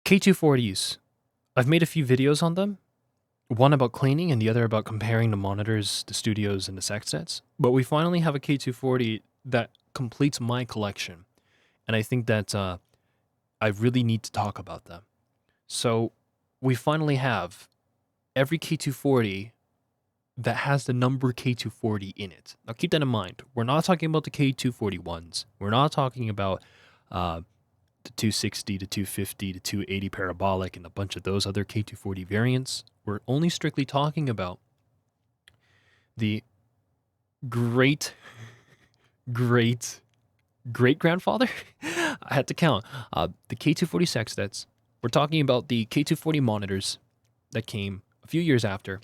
K240s. I've made a few videos on them. One about cleaning and the other about comparing the monitors, the studios, and the sax sets. But we finally have a K240 that completes my collection. And I think that I really need to talk about them. So we finally have every K240 that has the number K240 in it. Now keep that in mind. We're not talking about the K241s. We're not talking about the 260, the 250, the 280 parabolic, and a bunch of those other K240 variants. We're only strictly talking about the great, great, great grandfather. I had to count. The K240 sax sets. We're talking about the K240 monitors that came a few years after,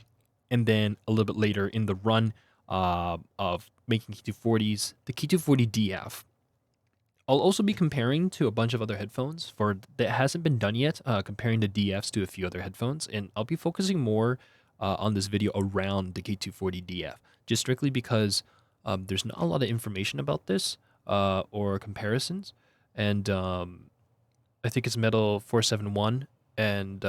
and then a little bit later in the run of making K240s, the K240DF. I'll also be comparing to a bunch of other headphones for that hasn't been done yet, comparing the DFs to a few other headphones, and I'll be focusing more on this video around the K240DF, just strictly because there's not a lot of information about this or comparisons, and I think it's Metal 471 and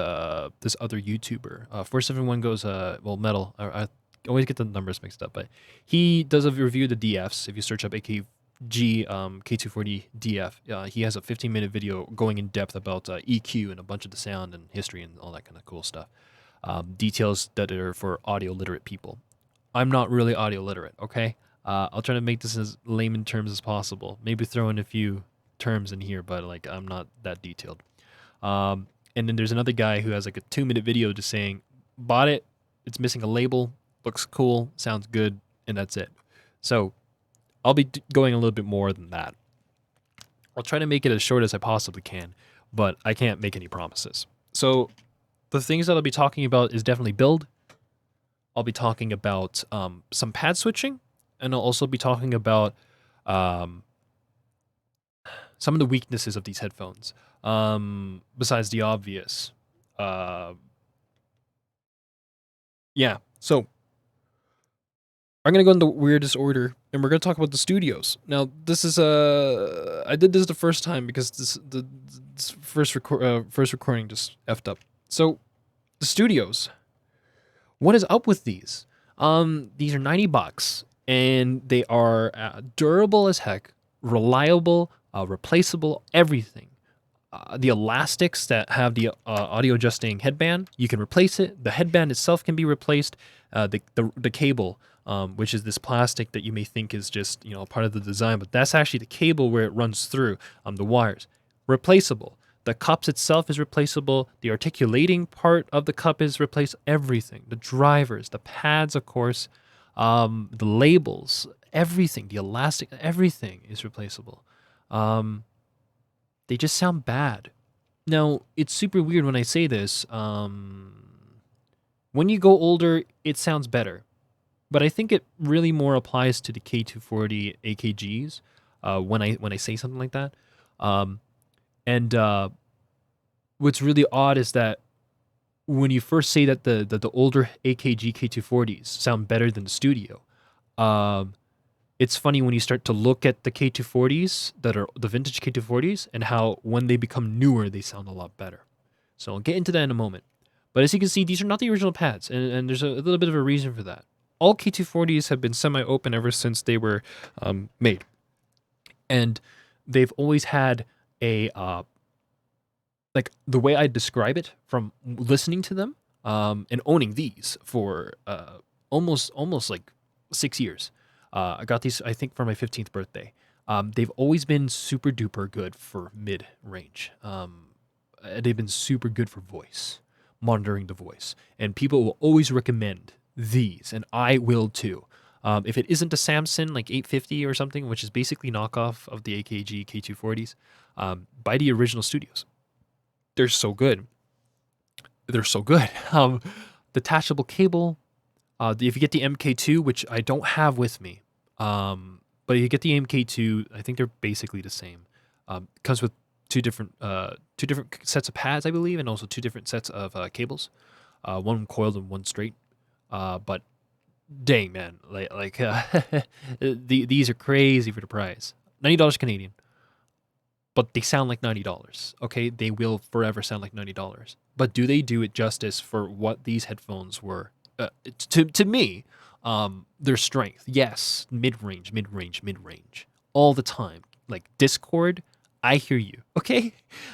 this other YouTuber. 471 goes Metal. I always get the numbers mixed up, but he does a review of the DFs. If you search up AKG K240DF, he has a 15-minute video going in depth about EQ and a bunch of the sound and history and all that kind of cool stuff. Details that are for audio literate people. I'm not really audio literate, okay? I'll try to make this as layman terms as possible. Maybe throw in a few terms in here, but like I'm not that detailed. And then there's another guy who has like a 2-minute video just saying, bought it, it's missing a label, looks cool, sounds good, and that's it. So I'll be going a little bit more than that. I'll try to make it as short as I possibly can, but I can't make any promises. So the things that I'll be talking about is definitely build. I'll be talking about some pad switching, and I'll also be talking about some of the weaknesses of these headphones, besides the obvious. Yeah, so I'm going to go in the weirdest order, and we're going to talk about the studios. Now, this is, I did this the first time because this first recording just effed up. So, the studios. What is up with these? These are $90, and they are durable as heck, reliable, replaceable, everything. The elastics that have the audio adjusting headband, you can replace it. The headband itself can be replaced. The cable, which is this plastic that you may think is just part of the design, but that's actually the cable where it runs through the wires. Replaceable. The cups itself is replaceable. The articulating part of the cup is replaced. Everything. The drivers, the pads, of course, the labels, everything. The elastic, everything is replaceable. They just sound bad. Now, it's super weird when I say this. When you go older, it sounds better. But I think it really more applies to the K240 AKGs when I say something like that. What's really odd is that when you first say that the older AKG K240s sound better than the studio, it's funny when you start to look at the K240s that are the vintage K240s and how when they become newer, they sound a lot better. So I'll get into that in a moment. But as you can see, these are not the original pads, and there's a little bit of a reason for that. All K240s have been semi-open ever since they were made. And they've always had a, like the way I describe it from listening to them and owning these for almost like 6 years. I got these, I think, for my 15th birthday. They've always been super duper good for mid-range. They've been super good for voice, monitoring the voice. And people will always recommend these, and I will too. If it isn't a Samson like 850 or something, which is basically knockoff of the AKG K240s, buy the original studios. They're so good. They're so good. Detachable cable. If you get the MK2, which I don't have with me, but you get the MK2, I think they're basically the same. Comes with two different sets of pads, I believe, and also two different sets of cables, one coiled and one straight. But dang, man, these are crazy for the price. $90 Canadian. but they sound like $90. Okay, they will forever sound like $90. But do they do it justice for what these headphones were? To me, their strength. Yes, mid range, mid range, mid range, all the time. Like Discord, I hear you. Okay,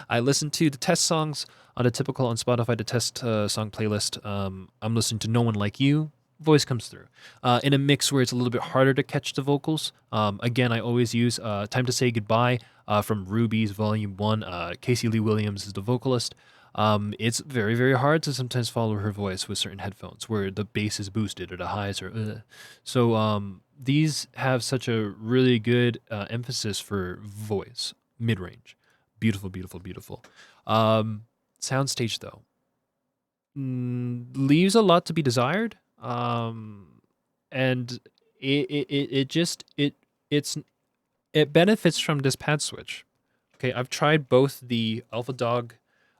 I listen to the test songs on a typical on Spotify the test song playlist. I'm listening to No One Like You. Voice comes through. In a mix where it's a little bit harder to catch the vocals. Again, I always use Time to Say Goodbye from Ruby's Volume 1. Casey Lee Williams is the vocalist. It's very, very hard to sometimes follow her voice with certain headphones where the bass is boosted or the highs are. So these have such a really good emphasis for voice, mid range. Beautiful, beautiful, beautiful. Soundstage, though, leaves a lot to be desired. And it benefits from this pad switch. Okay, I've tried both the Alpha Dog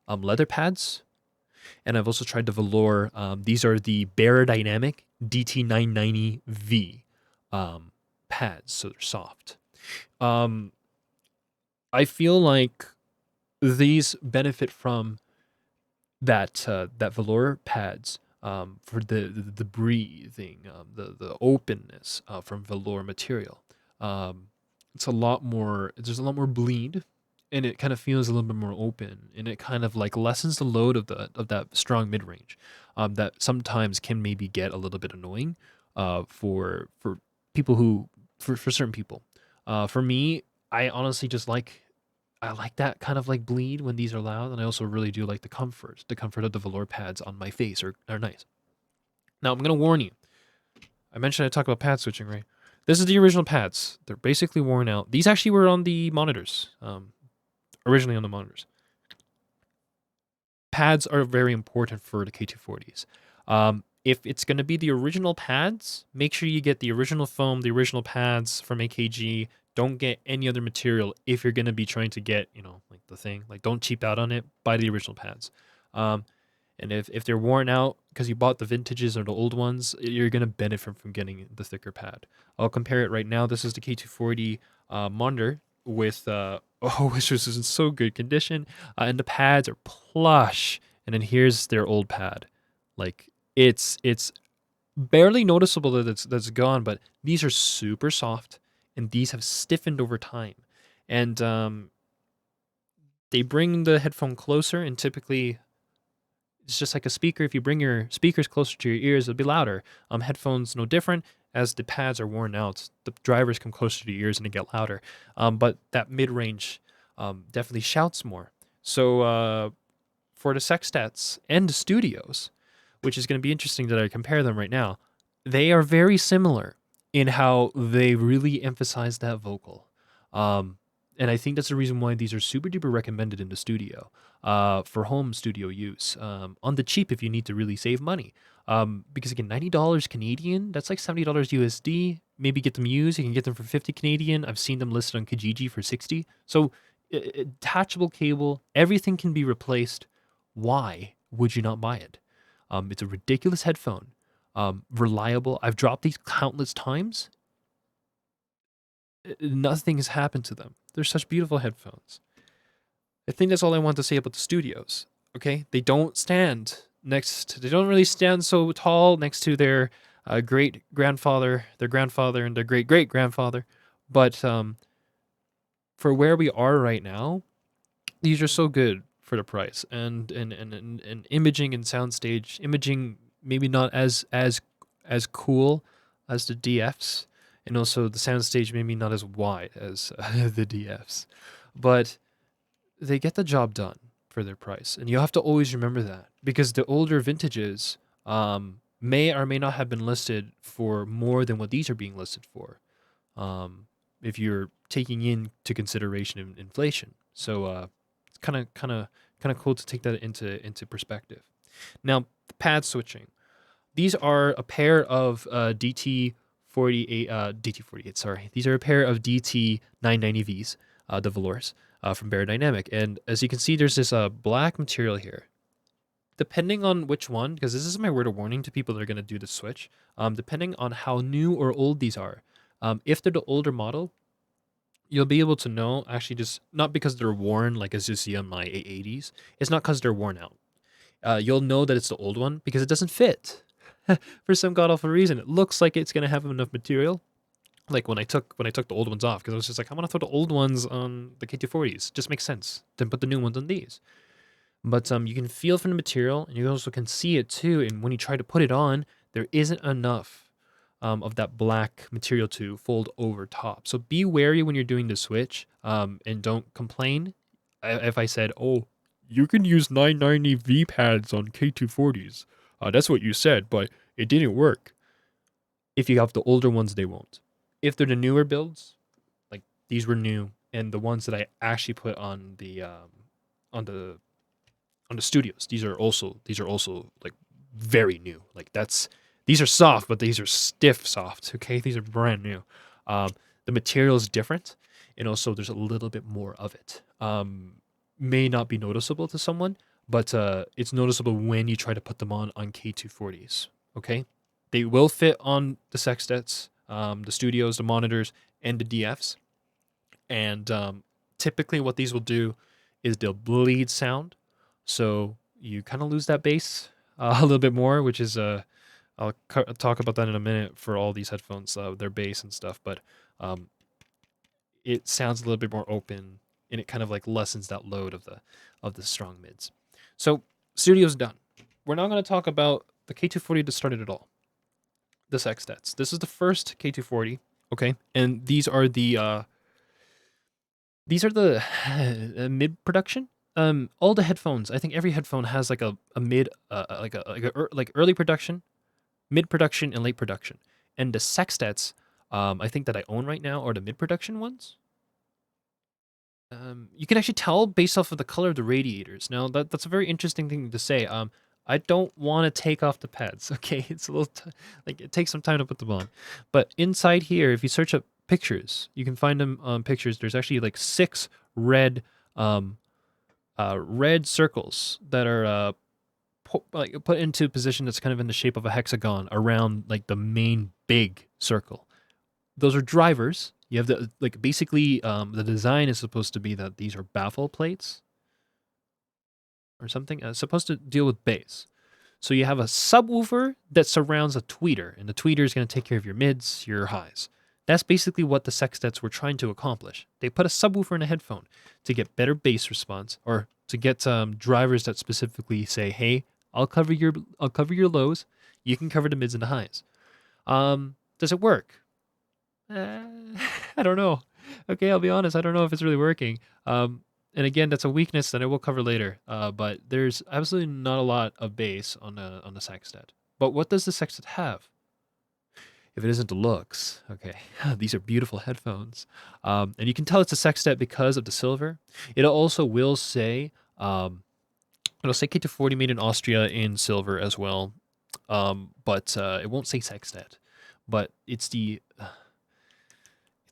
leather pads, and I've also tried the velour. These are the Baradynamic DT990V pads, so they're soft. I feel like these benefit from that velour pads for the breathing, the openness from velour material. It's a lot more. There's a lot more bleed, and it kind of feels a little bit more open, and it kind of like lessens the load of that strong mid range, that sometimes can maybe get a little bit annoying, for people who for certain people. For me, I honestly just like. I like that kind of like bleed when these are loud, and I also really do like the comfort. The comfort of the velour pads on my face are nice. Now I'm gonna warn you. I mentioned I talk about pad switching, right? This is the original pads. They're basically worn out. These actually were on the monitors, originally on the monitors. Pads are very important for the K240s. If it's going to be the original pads, make sure you get the original foam, the original pads from AKG. Don't get any other material if you're going to be trying to get, like the thing. Like, don't cheap out on it. Buy the original pads. And if they're worn out because you bought the vintages or the old ones, you're going to benefit from getting the thicker pad. I'll compare it right now. This is the K240 monitor with, which was in so good condition. And the pads are plush. And then here's their old pad. Like, it's barely noticeable that that's gone, but these are super soft, and these have stiffened over time. And they bring the headphone closer, and typically it's just like a speaker. If you bring your speakers closer to your ears, it'll be louder. Headphones, no different. As the pads are worn out, the drivers come closer to your ears and they get louder. But that mid-range definitely shouts more. So for the sextets and the studios, which is going to be interesting that I compare them right now, they are very similar in how they really emphasize that vocal. And I think that's the reason why these are super duper recommended in the studio, for home studio use, on the cheap if you need to really save money. Because again, $90 Canadian, that's like $70 USD. Maybe get them used. You can get them for 50 Canadian. I've seen them listed on Kijiji for 60. So detachable cable, everything can be replaced. Why would you not buy it? It's a ridiculous headphone. Reliable. I've dropped these countless times. Nothing has happened to them. They're such beautiful headphones. I think that's all I want to say about the studios. Okay, they don't really stand so tall next to their great grandfather, their grandfather, and their great great grandfather. But for where we are right now, these are so good for the price, and imaging and soundstage imaging maybe not as cool as the DFs, and also the soundstage maybe not as wide as the DFs, but they get the job done for their price. And you have to always remember that, because the older vintages may or may not have been listed for more than what these are being listed for, if you're taking into consideration inflation. So it's kind of cool to take that into perspective. Now, the pad switching. These are a pair of DT48. Sorry, these are a pair of DT990Vs, the velours from Baradynamic. And as you can see, there's this black material here. Depending on which one, because this is my word of warning to people that are going to do the switch. Depending on how new or old these are, if they're the older model, you'll be able to know, actually, just not because they're worn, like as you see on my A80s. It's not because they're worn out. You'll know that it's the old one because it doesn't fit. For some god awful reason, it looks like it's gonna have enough material. Like when I took the old ones off, because I was just like, I want to throw the old ones on the K240s. Just makes sense. Then put the new ones on these. But you can feel from the material, and you also can see it too. And when you try to put it on, there isn't enough of that black material to fold over top. So be wary when you're doing the switch, and don't complain if I said, "Oh, you can use 990 V pads on K240s." That's what you said, but it didn't work. If you have the older ones, they won't. If they're the newer builds, like these were new, and the ones that I actually put on the on the studios, these are also like very new. Like these are soft, but these are stiff soft. Okay, these are brand new. The material is different, and also there's a little bit more of it. May not be noticeable to someone, but it's noticeable when you try to put them on K240s. Okay, they will fit on the Sextets, the studios, the monitors, and the DFs. And typically, what these will do is they'll bleed sound, so you kind of lose that bass a little bit more, which is I'll talk about that in a minute for all these headphones, their bass and stuff. But um, it sounds a little bit more open, and it kind of like lessens that load of the strong mids. So studio's done. We're not going to talk about the K240 to start it at all. The Sextets. This is the first K240. Okay, and these are the mid production. All the headphones. I think every headphone has like a mid, like early production, mid production, and late production. And the Sextets, I think that I own right now are the mid production ones. You can actually tell based off of the color of the radiators. Now that's a very interesting thing to say. I don't want to take off the pads. Okay, it's a little like it takes some time to put them on. But inside here, if you search up pictures, you can find them on pictures. There's actually like 6 red, red circles that are put into a position that's kind of in the shape of a hexagon around like the main big circle. Those are drivers. You have the like basically the design is supposed to be that these are baffle plates or something. It's supposed to deal with bass. So you have a subwoofer that surrounds a tweeter, and the tweeter is going to take care of your mids, your highs. That's basically what the Sextets were trying to accomplish. They put a subwoofer in a headphone to get better bass response, or to get drivers that specifically say, "Hey, I'll cover your lows. You can cover the mids and the highs." Does it work? I don't know. Okay, I'll be honest. I don't know if it's really working. And again, that's a weakness that I will cover later. But there's absolutely not a lot of bass on the Sextet. But what does the Sextet have? If it isn't the looks, okay, these are beautiful headphones. And you can tell it's a Sextet because of the silver. It also will say, it'll say K240 made in Austria in silver as well. But it won't say Sextet. But it's the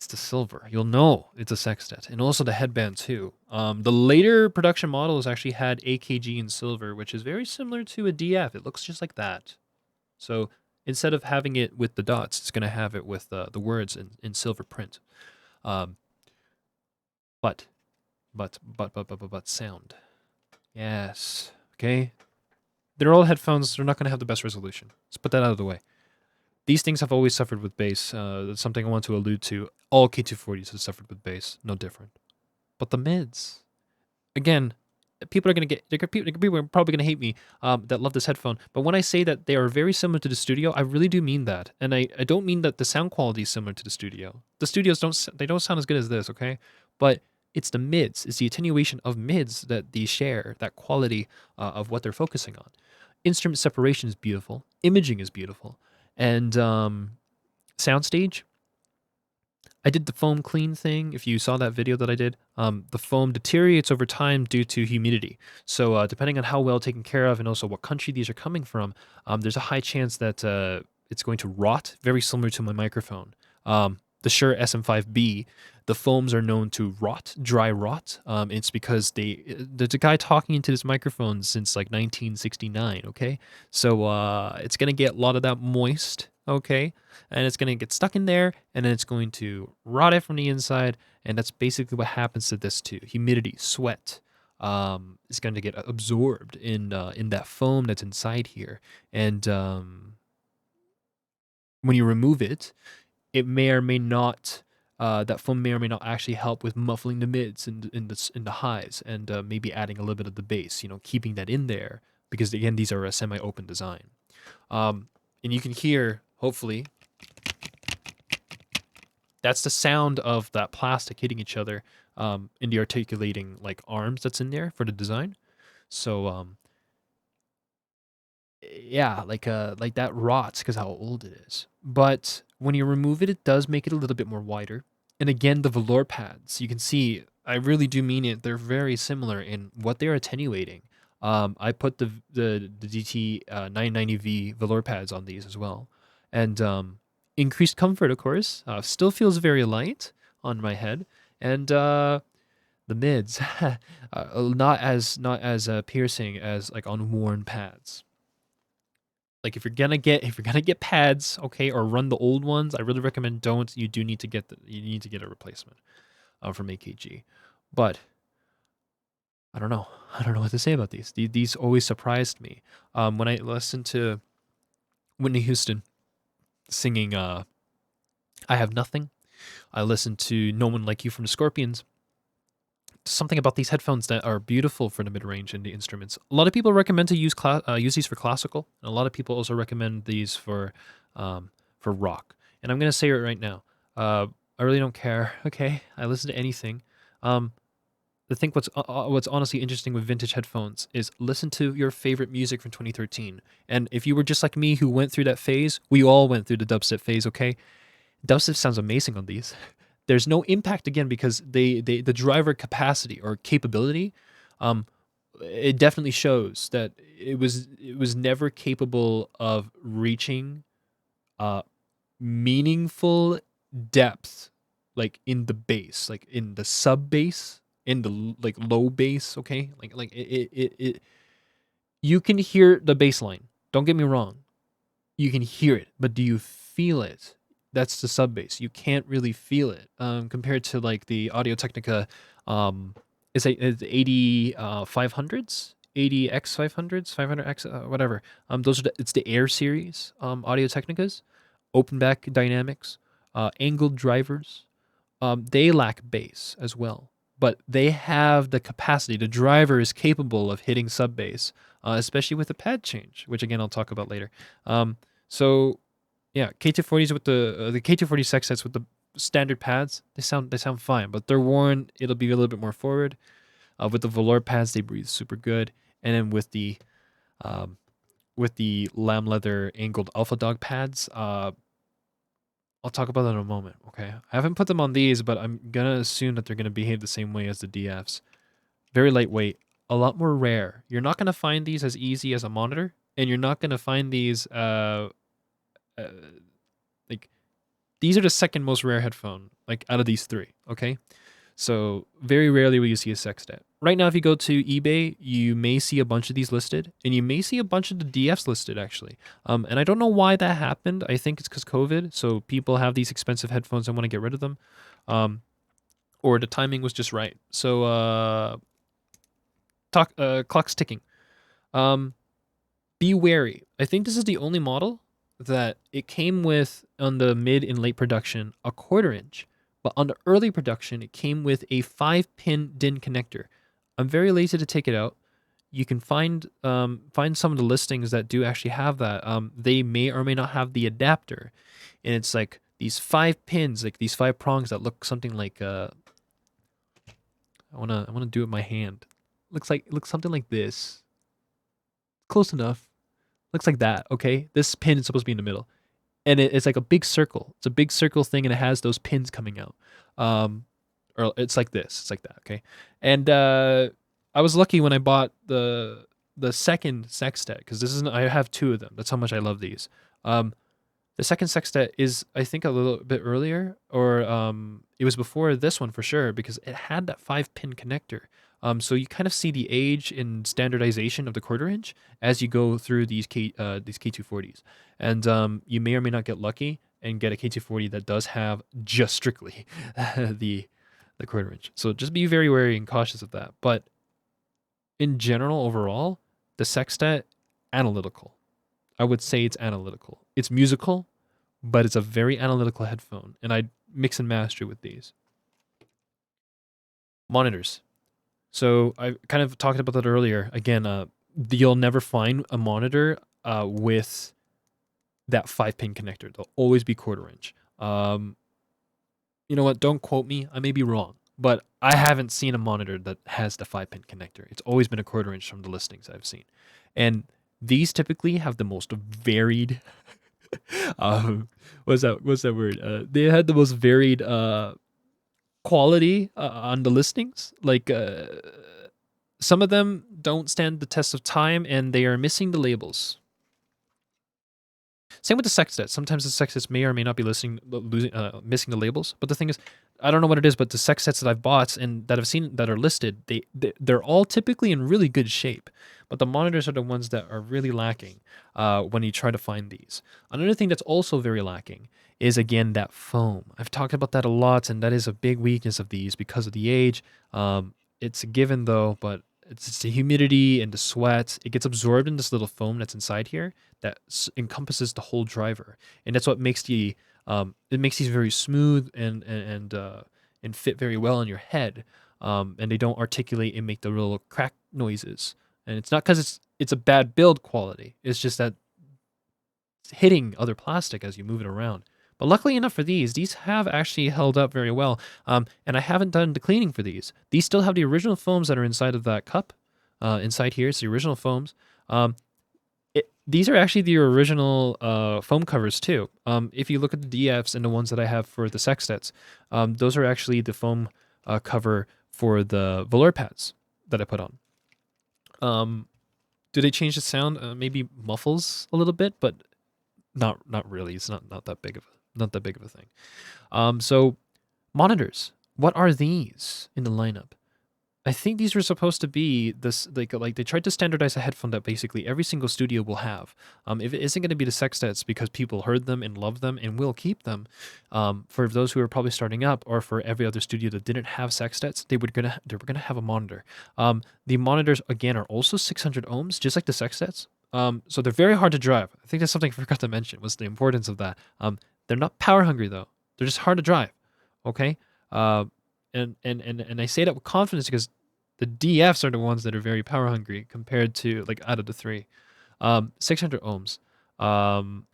silver. You'll know it's a Sextet. And also the headband too. The later production models actually had AKG in silver, which is very similar to a DF. It looks just like that. So instead of having it with the dots, it's going to have it with the words in silver print. But sound. Yes. Okay. They're all headphones. They're not going to have the best resolution. Let's put that out of the way. These things have always suffered with bass. That's something I want to allude to. All K240s have suffered with bass. No different. But the mids, again, people are gonna get. People are probably gonna hate me that love this headphone. But when I say that they are very similar to the studio, I really do mean that. And I don't mean that the sound quality is similar to the studio. The studios don't sound as good as this. Okay, but it's the mids. It's the attenuation of mids that these share. That quality of what they're focusing on. Instrument separation is beautiful. Imaging is beautiful. And soundstage, I did the foam clean thing. If you saw that video that I did, the foam deteriorates over time due to humidity. So depending on how well taken care of and also what country these are coming from, there's a high chance that it's going to rot, very similar to my microphone. The Shure SM5B, the foams are known to rot, dry rot. It's because there's a guy talking into this microphone since like 1969, okay? So it's going to get a lot of that moist, okay? And it's going to get stuck in there, and then it's going to rot it from the inside, And that's basically what happens to this too. Humidity, sweat, is going to get absorbed in that foam that's inside here. And when you remove it, it may or may not that foam may or may not actually help with muffling the mids and in the highs, and maybe adding a little bit of the bass. Keeping that in there because again these are a semi-open design, and you can hear hopefully that's the sound of that plastic hitting each other in the articulating like arms that's in there for the design. So yeah, like that rots because how old it is. But when you remove it, it does make it a little bit more wider. And again, the velour pads, you can see, I really do mean it. They're very similar in what they're attenuating. I put the DT 990V velour pads on these as well, and increased comfort, of course. Still feels very light on my head, and the mids, not as piercing as like on worn pads. Like if you're gonna get pads, okay, or run the old ones, I really recommend don't. You do need to get a replacement from AKG. But I don't know. I don't know what to say about these. These always surprised me. When I listened to Whitney Houston singing "I Have Nothing," I listened to "No One Like You" from the Scorpions. Something about these headphones that are beautiful for the mid-range and the instruments. A lot of people recommend to use these for classical, and a lot of people also recommend these for rock. And I'm gonna say it right now. I really don't care. Okay, I listen to anything. I think what's honestly interesting with vintage headphones is listen to your favorite music from 2013. And if you were just like me who went through that phase, we all went through the dubstep phase. Okay, dubstep sounds amazing on these. There's no impact again because the driver capacity or capability, it definitely shows that it was never capable of reaching uh, meaningful depth, like in the bass, like in the sub bass, in the like low bass. Okay, like it you can hear the bass line. Don't get me wrong, you can hear it, but do you feel it? That's the sub bass. You can't really feel it compared to like the Audio Technica. It's 80 500s, 80X 500s, 500X, whatever. Those are it's the Air series Audio Technicas, open back dynamics, angled drivers. They lack bass as well, but they have the capacity. The driver is capable of hitting sub bass, especially with the pad change, which again I'll talk about later. So yeah, K240s with the K240 sextets with the standard pads, they sound fine, but they're worn. It'll be a little bit more forward. With the velour pads, they breathe super good, and then with the lamb leather angled Alpha Dog pads, I'll talk about that in a moment. Okay, I haven't put them on these, but I'm gonna assume that they're gonna behave the same way as the DFs. Very lightweight, a lot more rare. You're not gonna find these as easy as a monitor, and you're not gonna find these uh like these are the second most rare headphone like out of these three. Okay, so very rarely will you see a sextet. Right now, if you go to eBay, you may see a bunch of these listed, and you may see a bunch of the DFs listed actually. And I don't know why that happened. I think it's because COVID, so people have these expensive headphones and want to get rid of them, or the timing was just right. So clock's ticking. Be wary. I think this is the only model that it came with on the mid and late production a 1/4 inch, but on the early production it came with a 5-pin DIN connector. I'm very lazy to take it out. You can find some of the listings that do actually have that. They may or may not have the adapter, and it's like these 5 pins, like these 5 prongs that look something like I wanna do it with my hand. Looks something like this. Close enough. Looks like that, okay? This pin is supposed to be in the middle. And it's like a big circle. It's a big circle thing, and it has those pins coming out. Or it's like this. It's like that, okay? And I was lucky when I bought the second sextet, because I have 2 of them. That's how much I love these. The second sextet is, I think, a little bit earlier, or it was before this one for sure, because it had that 5-pin connector. So you kind of see the age and standardization of the 1/4 inch as you go through these K240s, and you may or may not get lucky and get a K240 that does have just strictly the the quarter inch. So just be very wary and cautious of that. But in general, overall, the Sextet, analytical. I would say it's analytical. It's musical, but it's a very analytical headphone, and I mix and master with these. Monitors. So I kind of talked about that earlier. Again, you'll never find a monitor with that 5-pin connector. They'll always be quarter inch. You know what? Don't quote me. I may be wrong, but I haven't seen a monitor that has the 5-pin connector. It's always been a quarter inch from the listings I've seen, and these typically have the most varied. What's that word? They had the most varied quality on the listings. Like some of them don't stand the test of time, and they are missing the labels. Same with the Sextet. Sometimes the Sextets may or may not be missing the labels. But the thing is, I don't know what it is, but the Sextets that I've bought and that I've seen that are listed, they're all typically in really good shape. But the monitors are the ones that are really lacking when you try to find these. Another thing that's also very lacking is, again, that foam. I've talked about that a lot, and that is a big weakness of these because of the age. It's a given, though, but it's the humidity and the sweat. It gets absorbed in this little foam that's inside here that encompasses the whole driver, and that's what makes it makes these very smooth and fit very well on your head. And they don't articulate and make the little crack noises. And it's not because it's a bad build quality. It's just that it's hitting other plastic as you move it around. But luckily enough for these have actually held up very well. And I haven't done the cleaning for these. These still have the original foams that are inside of that cup. Inside here, it's the original foams. These are actually the original foam covers too. If you look at the DFs and the ones that I have for the Sextets, those are actually the foam cover for the velour pads that I put on. Do they change the sound? Maybe muffles a little bit, but not really. It's not that big of a thing. So monitors. What are these in the lineup? I think these were supposed to be this like they tried to standardize a headphone that basically every single studio will have. If it isn't going to be the Sextets because people heard them and loved them and will keep them, for those who are probably starting up or for every other studio that didn't have Sextets, they were gonna have a monitor. The monitors again are also 600 ohms, just like the Sextets. So they're very hard to drive. I think that's something I forgot to mention was the importance of that. They're not power hungry though. They're just hard to drive. Okay. And I say that with confidence because the DFs are the ones that are very power hungry compared to like out of the three. 600 ohms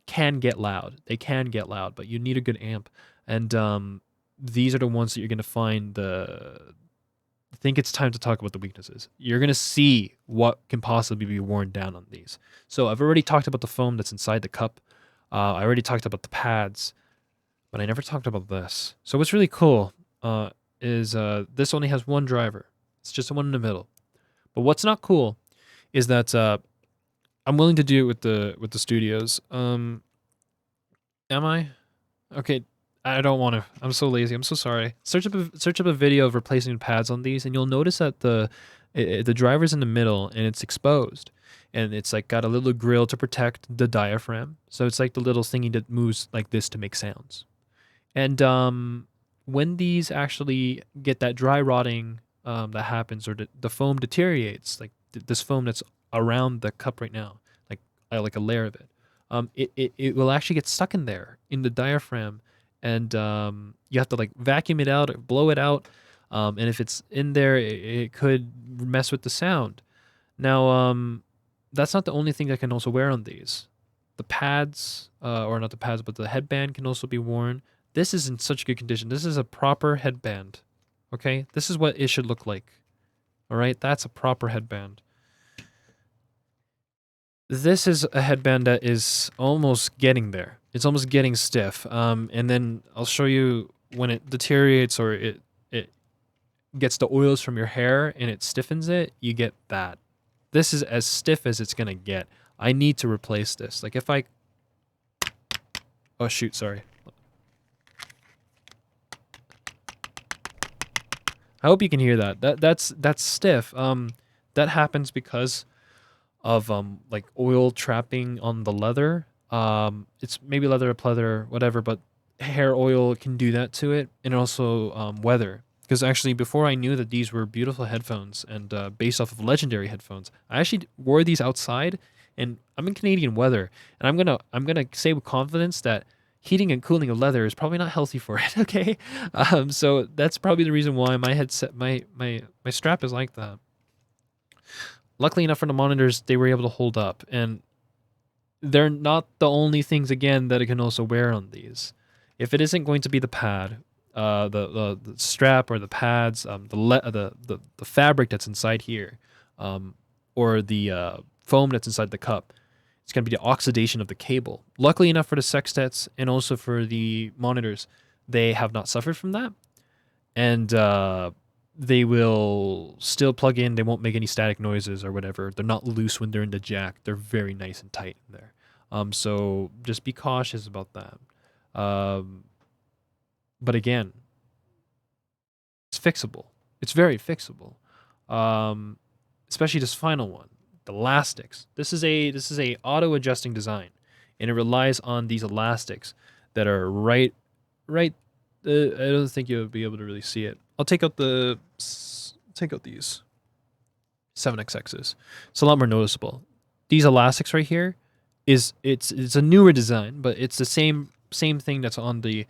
can get loud. They can get loud, but you need a good amp. And these are the ones that you're going to find I think it's time to talk about the weaknesses. You're going to see what can possibly be worn down on these. So I've already talked about the foam that's inside the cup. I already talked about the pads, but I never talked about this. So what's really cool is this only has one driver. It's just the one in the middle. But what's not cool is that I'm willing to do it with the studios. Am I? Okay, I don't want to. I'm so lazy. I'm so sorry. Search up a video of replacing pads on these, and you'll notice that the driver's in the middle and it's exposed, and it's like got a little grill to protect the diaphragm. So it's like the little thingy that moves like this to make sounds. And when these actually get that dry rotting that happens, or the foam deteriorates, like this foam that's around the cup right now, like a layer of it, it will actually get stuck in there in the diaphragm, and you have to like vacuum it out or blow it out, and if it's in there, it could mess with the sound. Now, that's not the only thing that can also wear on these. The pads, or not the pads, but the headband can also be worn. This is in such good condition. This is a proper headband. Okay? This is what it should look like. All right? That's a proper headband. This is a headband that is almost getting there. It's almost getting stiff. And then I'll show you when it deteriorates or it gets the oils from your hair and it stiffens it, you get that. This is as stiff as it's going to get. I need to replace this. Like if I... Oh, shoot, sorry. I hope you can hear that. That's stiff. That happens because of like oil trapping on the leather. It's maybe leather, pleather, whatever, but hair oil can do that to it, and also weather. Because actually, before I knew that these were beautiful headphones and based off of legendary headphones, I actually wore these outside, and I'm in Canadian weather, and I'm gonna say with confidence that heating and cooling of leather is probably not healthy for it. Okay, so that's probably the reason why my headset, my strap is like that. Luckily enough for the monitors, they were able to hold up, and they're not the only things again that I can also wear on these. If it isn't going to be the pad, the strap or the pads, the fabric that's inside here, or the foam that's inside the cup, it's going to be the oxidation of the cable. Luckily enough for the sextets and also for the monitors, they have not suffered from that, and they will still plug in. They won't make any static noises or whatever. They're not loose when they're in the jack. They're very nice and tight in there. So just be cautious about that. But again, it's fixable. It's very fixable. Especially this final one, the elastics. This is a auto adjusting design, and it relies on these elastics that are right. I don't think you'll be able to really see it. I'll take out these 7XXs. It's a lot more noticeable. These elastics right here it's a newer design, but it's the same thing that's on the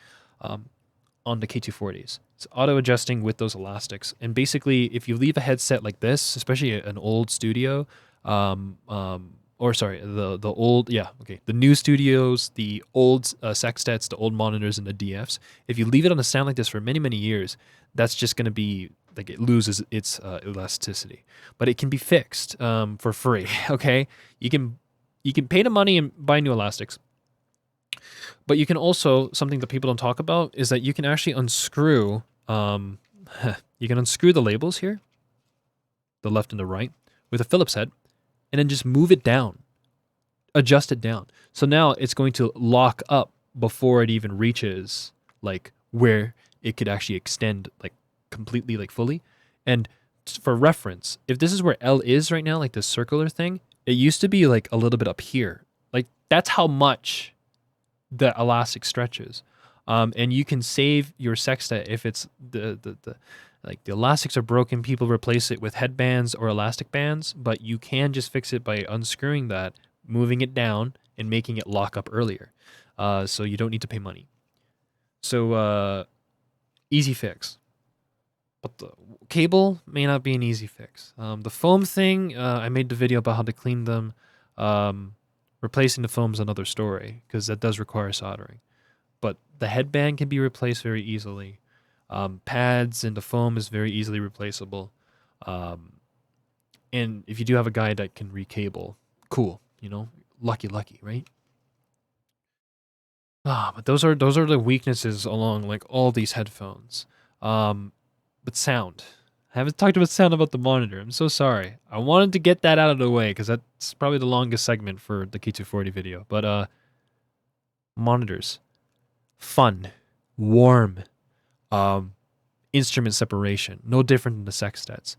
K240s. It's auto adjusting with those elastics, and basically, if you leave a headset like this, especially an old studio, or sorry, the new studios, the old sextets, the old monitors, and the DFs. If you leave it on a stand like this for many years, that's just going to be like it loses its elasticity. But it can be fixed for free. Okay, you can pay the money and buy new elastics. But you can also, something that people don't talk about is that you can actually unscrew, you can unscrew the labels here, the left and the right, with a Phillips head, and then just move it down, adjust it down. So now it's going to lock up before it even reaches like where it could actually extend like completely, like fully. And for reference, if this is where L is right now, like this circular thing, it used to be like a little bit up here. Like that's how much the elastic stretches. And you can save your sextet if it's the elastics are broken. People replace it with headbands or elastic bands, but you can just fix it by unscrewing that, moving it down, and making it lock up earlier. So you don't need to pay money. So easy fix. But the cable may not be an easy fix. The foam thing, I made the video about how to clean them. Replacing the foam is another story because that does require soldering. But the headband can be replaced very easily. Pads and the foam is very easily replaceable. And if you do have a guy that can recable, cool. You know, lucky, right? But those are the weaknesses along like all these headphones. But sound. I haven't talked about sound about the monitor. I'm so sorry. I wanted to get that out of the way because that's probably the longest segment for the K240 video. But monitors, fun, warm, instrument separation, no different than the sextets.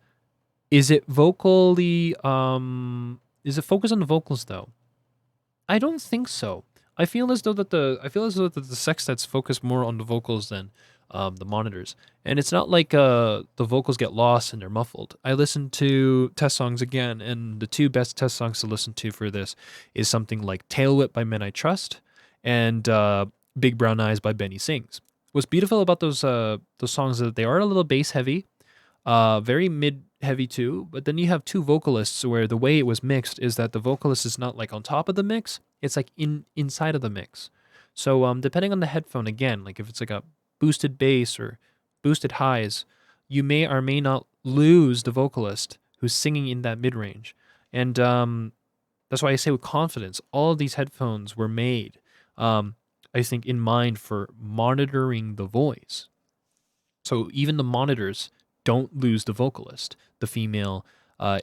Is it vocally? Is it focused on the vocals though? I don't think so. I feel as though that the sextets focus more on the vocals than the monitors, and it's not like the vocals get lost and they're muffled. I listened to test songs again, and the two best test songs to listen to for this is something like "Tail Whip" by Men I Trust and "Big Brown Eyes" by Benny Sings. What's beautiful about those songs is that they are a little bass heavy, very mid heavy too, but then you have two vocalists where the way it was mixed is that the vocalist is not like on top of the mix, it's like inside of the mix. So depending on the headphone, again, like if it's like a boosted bass or boosted highs, you may or may not lose the vocalist who's singing in that mid-range. And that's why I say with confidence, all of these headphones were made, I think, in mind for monitoring the voice. So even the monitors don't lose the vocalist, the female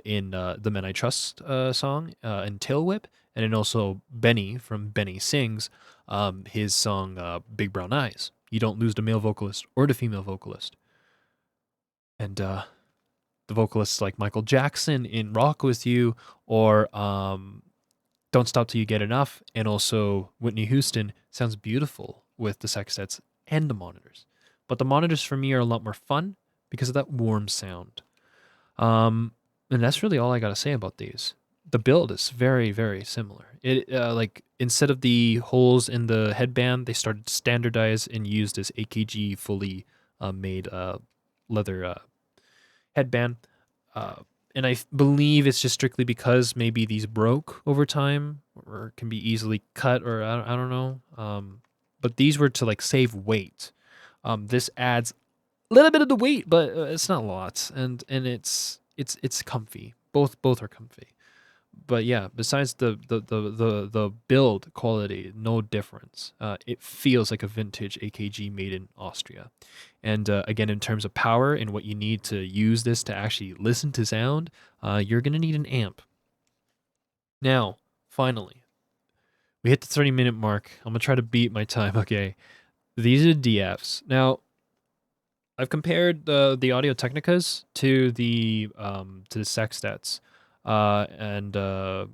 in the Men I Trust song and Tail Whip, and then also Benny from Benny Sings, his song Big Brown Eyes. You don't lose the male vocalist or the female vocalist. And the vocalists like Michael Jackson in Rock With You or Don't Stop Till You Get Enough, and also Whitney Houston sounds beautiful with the sextets and the monitors. But the monitors for me are a lot more fun because of that warm sound. And that's really all I got to say about these. The build is very, very similar. It like instead of the holes in the headband, they started to standardize and used this AKG fully made leather headband. Uh, and believe it's just strictly because maybe these broke over time or can be easily cut, or I don't know. But these were to like save weight. This adds a little bit of the weight, but it's not lots, and it's comfy. Both are comfy. But yeah, besides the build quality, no difference. It feels like a vintage AKG made in Austria. And again, in terms of power and what you need to use this to actually listen to sound, you're gonna need an amp. Now, finally, we hit the 30-minute mark. I'm gonna try to beat my time. Okay, these are DFs. Now, I've compared the Audio Technicas to the Sextets, and the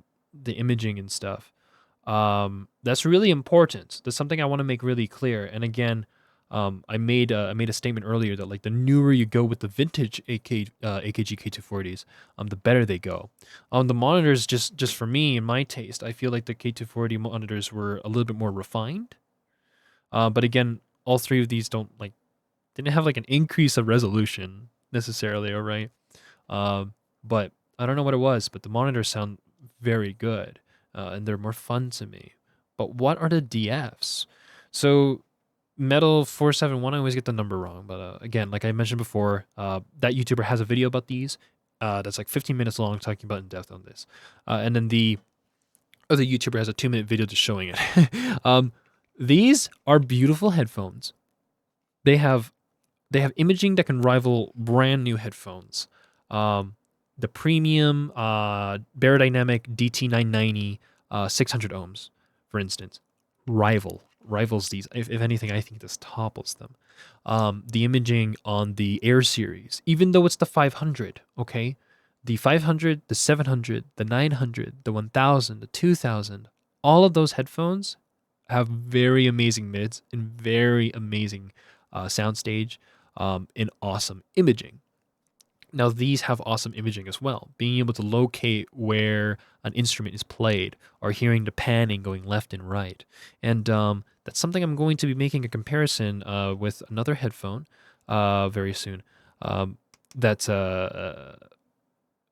imaging and stuff. That's really important. That's something I want to make really clear. And again, I made a statement earlier that like the newer you go with the vintage AKG K240s, the better they go. The monitors, just for me and my taste, I feel like the K240 monitors were a little bit more refined. But again, all three of these didn't have like an increase of resolution necessarily, all right? But I don't know what it was, but the monitors sound very good, and they're more fun to me. But what are the DFs? So Metal 471, I always get the number wrong, but again, like I mentioned before, that YouTuber has a video about these. That's like 15 minutes long, talking about in depth on this, and then the other YouTuber has a 2-minute video just showing it. These are beautiful headphones. They have imaging that can rival brand new headphones. The premium Barodynamic DT990 600 ohms, for instance, rivals these. If anything, I think this topples them. The imaging on the Air series, even though it's the 500, okay, the 500, the 700, the 900, the 1000, the 2000, all of those headphones have very amazing mids and very amazing soundstage, and awesome imaging. Now, these have awesome imaging as well, being able to locate where an instrument is played or hearing the panning going left and right. And that's something I'm going to be making a comparison with another headphone very soon. That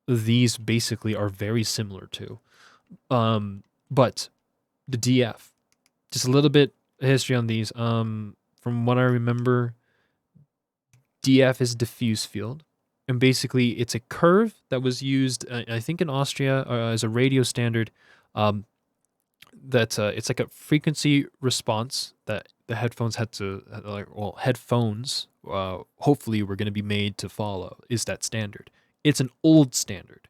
these basically are very similar to. But the DF, just a little bit of history on these. From what I remember, DF is diffuse field. And basically, it's a curve that was used, I think, in Austria as a radio standard. It's like a frequency response that the headphones had to, headphones, hopefully, were going to be made to follow, is that standard. It's an old standard.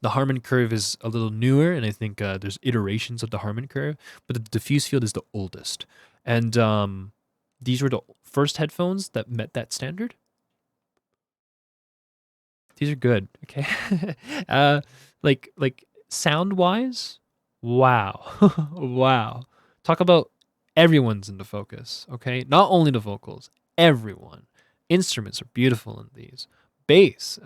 The Harman curve is a little newer, and I think there's iterations of the Harman curve, but the diffuse field is the oldest. And these were the first headphones that met that standard. These are good. Okay. Like sound wise, wow. Wow. Talk about everyone's in the focus, okay? Not only the vocals, everyone. Instruments are beautiful in these. Bass,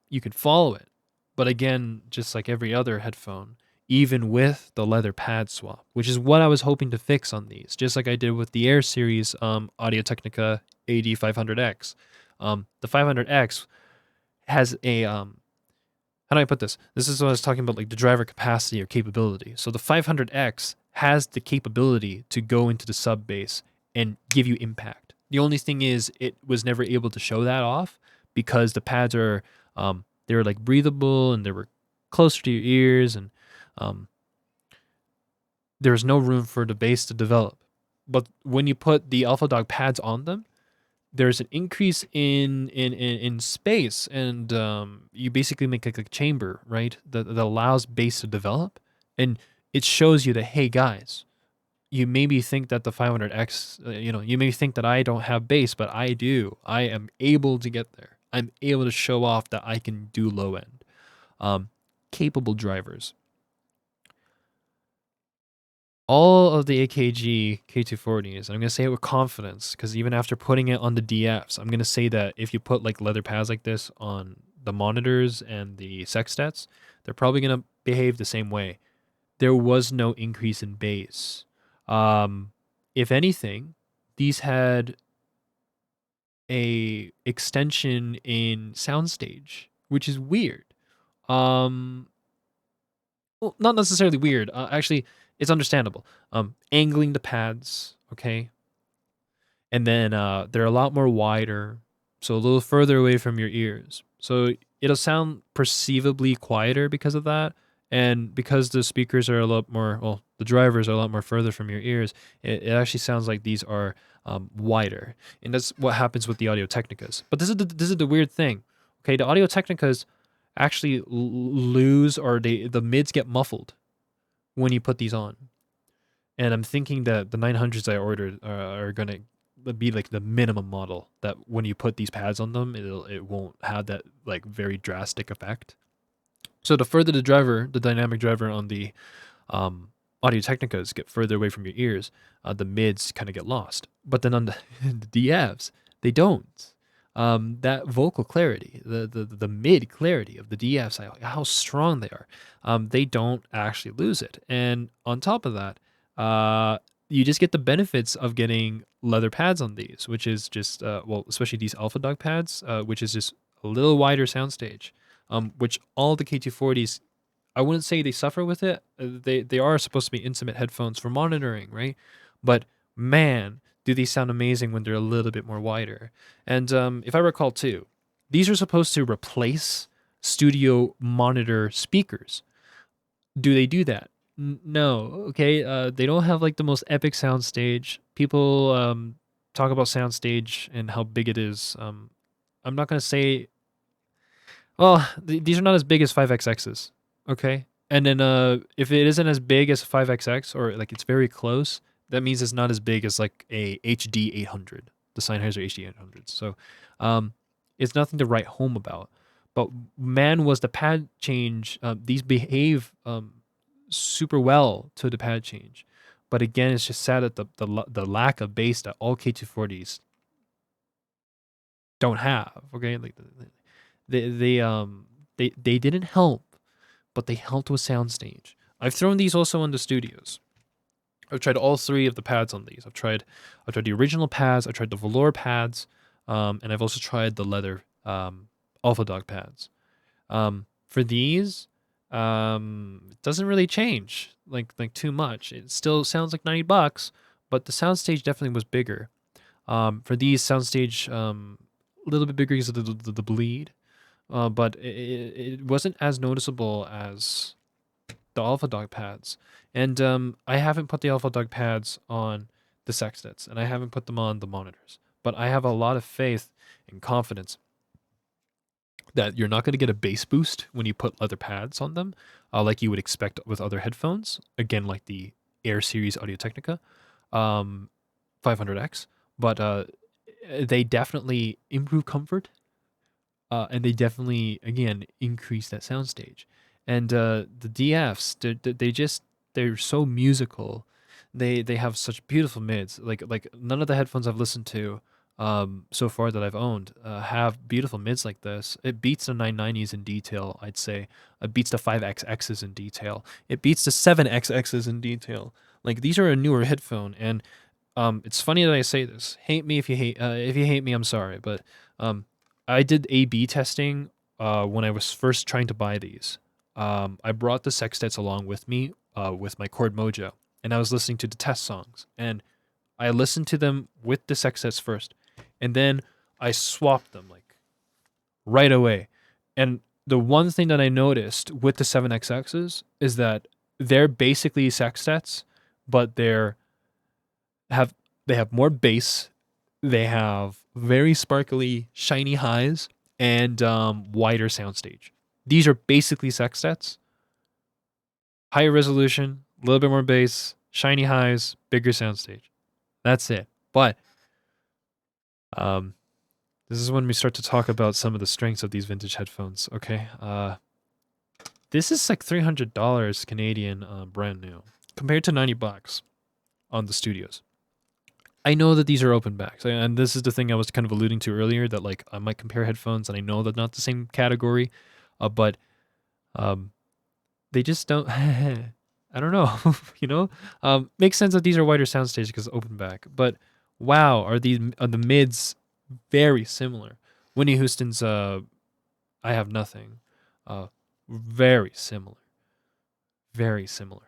you can follow it. But again, just like every other headphone, even with the leather pad swap, which is what I was hoping to fix on these, just like I did with the Air Series Audio Technica AD500X. The 500X has a how do I put this? This is what I was talking about, like the driver capacity or capability. So the 500X has the capability to go into the sub bass and give you impact. The only thing is it was never able to show that off because the pads are they were like breathable and they were closer to your ears, and there was no room for the bass to develop. But when you put the Alpha Dog pads on them, there's an increase in space, and you basically make like a chamber, right, that allows bass to develop, and it shows you that, hey guys, you maybe think that the 500X, you may think that I don't have bass, but I do. I am able to get there. I'm able to show off that I can do low end. Capable drivers. All of the AKG K240s, and I'm gonna say it with confidence, because even after putting it on the DFs, I'm gonna say that if you put like leather pads like this on the monitors and the sextets, they're probably gonna behave the same way. There was no increase in bass. If anything, these had a extension in soundstage, which is weird. Um, well, not necessarily weird. Actually, it's understandable. Angling the pads, okay, and then they're a lot more wider, so a little further away from your ears. So it'll sound perceivably quieter because of that, and because the speakers are a lot more, well, the drivers are a lot more further from your ears. It actually sounds like these are wider, and that's what happens with the Audio Technicas. But this is the weird thing. Okay, the Audio Technicas actually lose, or the mids get muffled when you put these on. And I'm thinking that the 900s I ordered are gonna be like the minimum model, that when you put these pads on them, it won't have that like very drastic effect. So the further the dynamic driver on the Audio Technicas get further away from your ears, the mids kind of get lost. But then on the DFs, they don't. That vocal clarity, the mid clarity of the DFs, how strong they are, they don't actually lose it. And on top of that, you just get the benefits of getting leather pads on these, which is just, well, especially these Alpha Dog pads, which is just a little wider soundstage, which all the K240s, I wouldn't say they suffer with it. They are supposed to be intimate headphones for monitoring, right? But man, do these sound amazing when they're a little bit more wider. And if I recall too, these are supposed to replace studio monitor speakers. Do they do that? No. Okay. They don't have like the most epic soundstage. People talk about soundstage and how big it is. I'm not gonna say. Well, these are not as big as 5XXs. Okay. And then if it isn't as big as 5XX, or like it's very close, that means it's not as big as like a HD 800, the Sennheiser HD 800s. So it's nothing to write home about. But man, was the pad change, these behave super well to the pad change. But again, it's just sad that the lack of bass that all K240s don't have. Okay, like they didn't help, but they helped with soundstage. I've thrown these also in the studios. I've tried all three of the pads on these. I've tried the original pads. I tried the velour pads, and I've also tried the leather Alpha Dog pads. For these, it doesn't really change like too much. It still sounds like $90, but the soundstage definitely was bigger. For these, soundstage a little bit bigger because of the bleed, but it wasn't as noticeable as the Alpha Dog pads. And I haven't put the Alpha Dog pads on the sextets, and I haven't put them on the monitors. But I have a lot of faith and confidence that you're not going to get a bass boost when you put leather pads on them, like you would expect with other headphones. Again, like the Air Series Audio Technica 500X. But they definitely improve comfort, and they definitely, again, increase that soundstage. And the DFs, they're so musical. They have such beautiful mids. Like none of the headphones I've listened to so far that I've owned have beautiful mids like this. It beats the 990s in detail, I'd say. It beats the 5XXs in detail. It beats the 7XXs in detail. Like, these are a newer headphone, and it's funny that I say this. Hate me if you hate. If you hate me, I'm sorry. But I did A/B testing when I was first trying to buy these. I brought the sextets along with me with my Chord Mojo, and I was listening to the test songs. And I listened to them with the sextets first, and then I swapped them like right away. And the one thing that I noticed with the 7XXs is that they're basically sextets, but have they have more bass, they have very sparkly, shiny highs, and wider soundstage. These are basically sextets, higher resolution, a little bit more bass, shiny highs, bigger soundstage. That's it. But um, this is when we start to talk about some of the strengths of these vintage headphones. Okay, this is like $300 Canadian, brand new. compared to $90 on the studios. I know that these are open backs, and this is the thing I was kind of alluding to earlier, that like I might compare headphones, and I know they're not the same category, but they just don't. I don't know, you know. Makes sense that these are wider soundstage because open back, but wow, are the mids very similar? Whitney Houston's "I Have Nothing," very similar, very similar.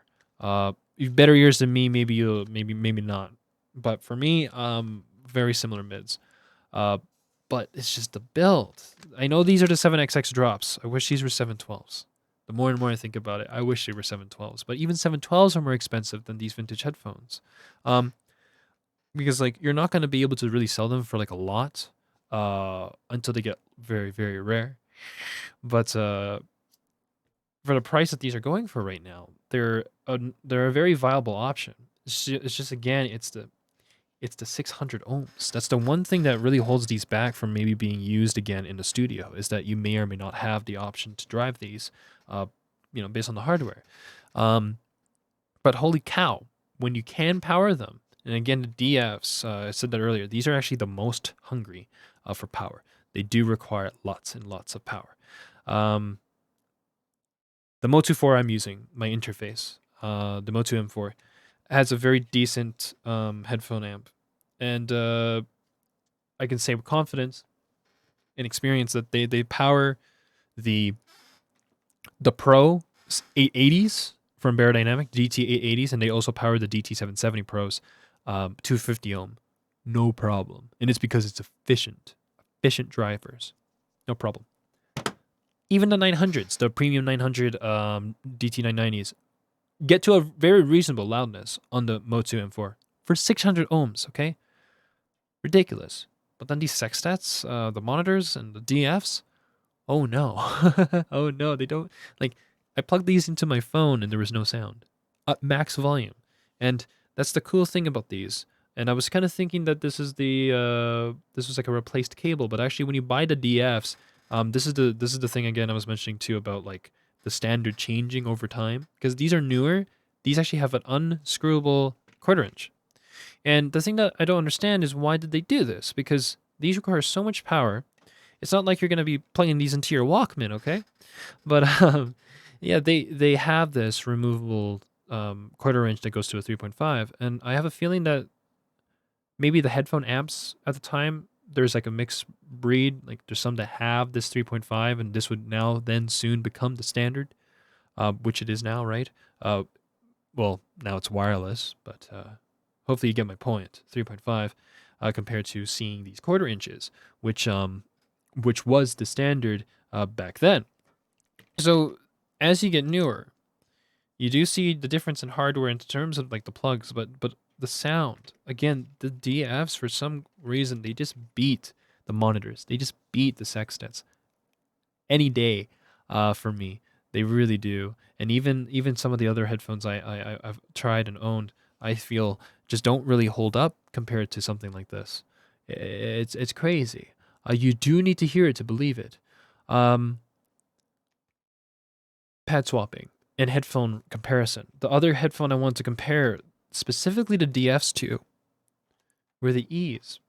You've better ears than me, maybe maybe not, but for me, very similar mids. But it's just the build. I know these are the 7XX drops. I wish these were 712s. The more and more I think about it, I wish they were 712s. But even 712s are more expensive than these vintage headphones. Because like you're not going to be able to really sell them for like a lot until they get very, very rare. But for the price that these are going for right now, they're a very viable option. It's just again, it's the 600 ohms. That's the one thing that really holds these back from maybe being used again in the studio, is that you may or may not have the option to drive these, based on the hardware. But holy cow, when you can power them, and again, the DFs, I said that earlier, these are actually the most hungry for power. They do require lots and lots of power. The Motu 4 I'm using, my interface, the Motu M4, has a very decent headphone amp. And I can say with confidence and experience that they power the Pro 880s from Beyerdynamic, DT 880s, and they also power the DT 770 Pros, 250 ohm, no problem. And it's because it's efficient drivers, no problem. Even the 900s, the premium 900 DT 990s, get to a very reasonable loudness on the Motu M4 for 600 ohms, okay? Ridiculous. But then these sextets, the monitors and the DFs, oh no. Oh no, they don't, like, I plugged these into my phone and there was no sound. Max volume. And that's the cool thing about these. And I was kind of thinking that this was like a replaced cable, but actually when you buy the DFs, this is the thing again I was mentioning too about like the standard changing over time, because these are newer. These actually have an unscrewable quarter inch. And the thing that I don't understand is, why did they do this? Because these require so much power. It's not like you're going to be plugging these into your Walkman, okay? But yeah, they have this removable quarter inch that goes to a 3.5, and I have a feeling that maybe the headphone amps at the time, there's like a mixed breed. Like there's some that have this 3.5, and this would now then soon become the standard, which it is now, right? Well, now it's wireless, but hopefully you get my point. 3.5 compared to seeing these quarter inches, which was the standard back then. So as you get newer, you do see the difference in hardware in terms of like the plugs, but the sound, again, the DFs, for some reason, they just beat the monitors. They just beat the sextets any day for me. They really do. And even some of the other headphones I've tried and owned, I feel just don't really hold up compared to something like this. It's crazy. You do need to hear it to believe it. Pad swapping and headphone comparison. The other headphone I want to compare specifically the DFs to were the E's.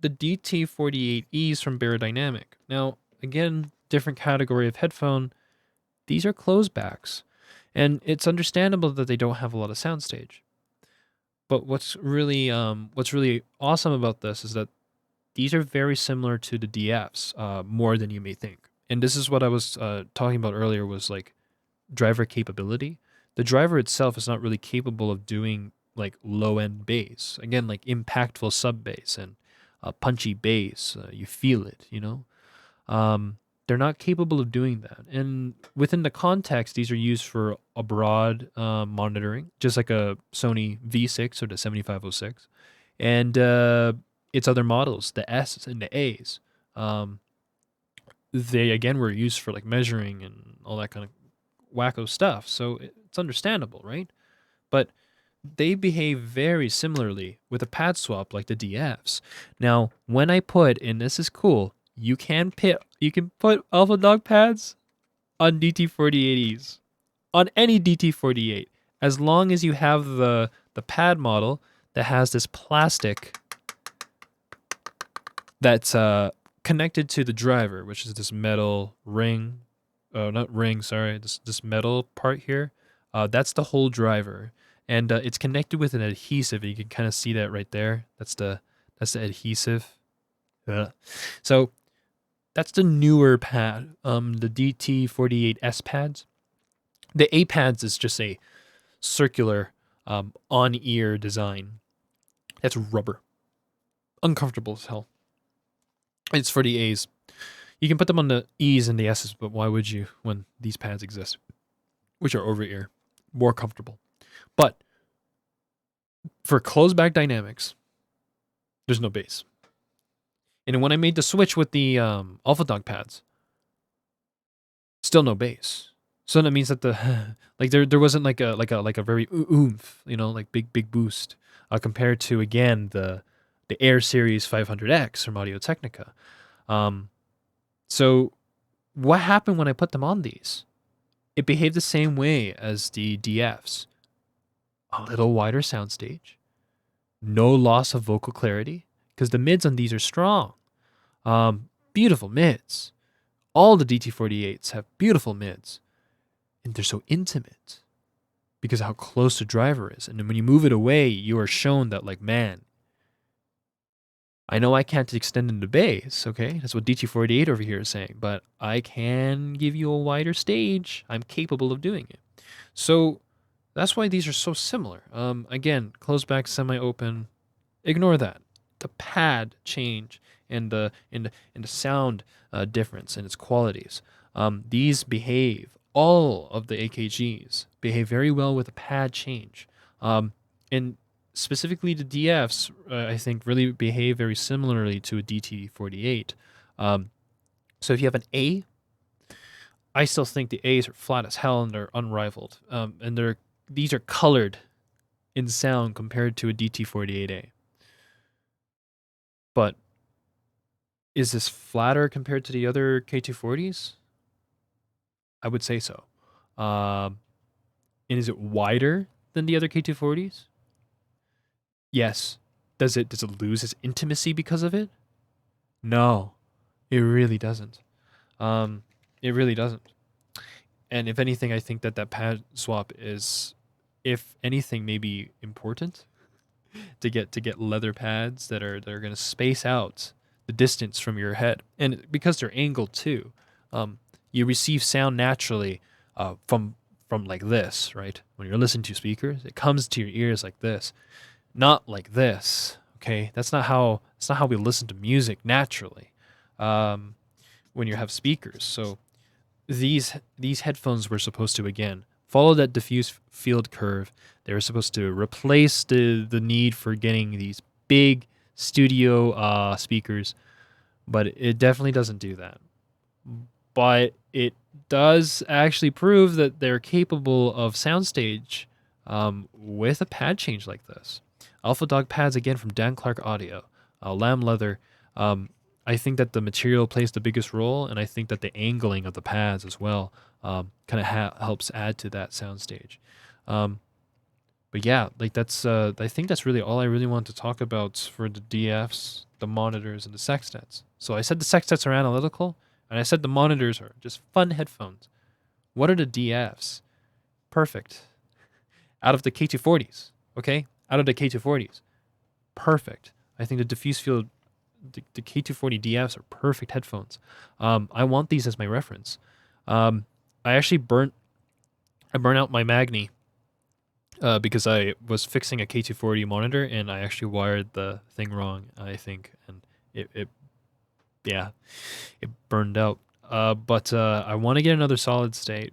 The DT4080Es from Beyerdynamic. Now, again, different category of headphone. These are closebacks, and it's understandable that they don't have a lot of soundstage. But what's really awesome about this is that these are very similar to the DFs, more than you may think. And this is what I was talking about earlier, was like driver capability. The driver itself is not really capable of doing like low-end bass. Again, like impactful sub bass and punchy bass. You feel it, you know? They're not capable of doing that. And within the context, these are used for abroad monitoring, just like a Sony V6 or the 7506. And its other models, the S and the A's. They, again, were used for like measuring and all that kind of wacko stuff. So it's understandable, right? But they behave very similarly with a pad swap like the DFs. Now, when I put, and this is cool, you can put Alpha Dog pads on DT4080s, on any DT48, as long as you have the pad model that has this plastic that's connected to the driver, which is this metal ring. Oh, not ring, sorry. This metal part here. That's the whole driver, and it's connected with an adhesive. You can kind of see that right there. That's the adhesive. So that's the newer pad. The DT48S pads. The A pads is just a circular on-ear design. That's rubber. Uncomfortable as hell. It's for the A's. You can put them on the E's and the S's, but why would you when these pads exist, which are over ear, more comfortable. But for closed back dynamics, there's no bass. And when I made the switch with the Alpha Dog pads, still no bass. So that means that the like there wasn't like a very oomph, you know, like big boost compared to again the Air Series 500X from Audio Technica. So what happened when I put them on these? It behaved the same way as the DFs. A little wider soundstage, no loss of vocal clarity, because the mids on these are strong. Beautiful mids. All the DT48s have beautiful mids. And they're so intimate because of how close the driver is. And then when you move it away, you are shown that, like, man, I know I can't extend into bass, okay? That's what DT48 over here is saying, but I can give you a wider stage. I'm capable of doing it. So that's why these are so similar. Again, closed back, semi-open. Ignore that. The pad change and the sound difference and its qualities. These behave. All of the AKGs behave very well with a pad change. And specifically the DFs, I think, really behave very similarly to a DT48. So if you have an A, I still think the A's are flat as hell and they're unrivaled. And these are colored in sound compared to a DT48A. But is this flatter compared to the other K240s? I would say so. And is it wider than the other K240s? Yes. Does it lose its intimacy because of it? No, it really doesn't. It really doesn't. And if anything, I think that pad swap is, if anything, maybe important to get leather pads that are going to space out the distance from your head, and because they're angled too, you receive sound naturally from like this, right? When you're listening to speakers, it comes to your ears like this, not like this. Okay, that's not how we listen to music naturally. When you have speakers, so these headphones were supposed to, again, follow that diffuse field curve. They were supposed to replace the need for getting these big studio speakers, but it definitely doesn't do that. But it does actually prove that they're capable of soundstage with a pad change like this. Alpha Dog pads, again, from Dan Clark Audio, lamb leather. I think that the material plays the biggest role, and I think that the angling of the pads as well kind of helps add to that soundstage. But yeah, like that's I think that's really all I really want to talk about for the DFs, the monitors, and the sextets. So I said the sextets are analytical, and I said the monitors are just fun headphones. What are the DFs? Perfect. Out of the K240s, okay? Out of the K240s. Perfect. I think the diffuse field, the K240DFs are perfect headphones. I want these as my reference. I actually burnt out my Magni because I was fixing a K240 monitor and I actually wired the thing wrong, I think, and it burned out. But I want to get another solid state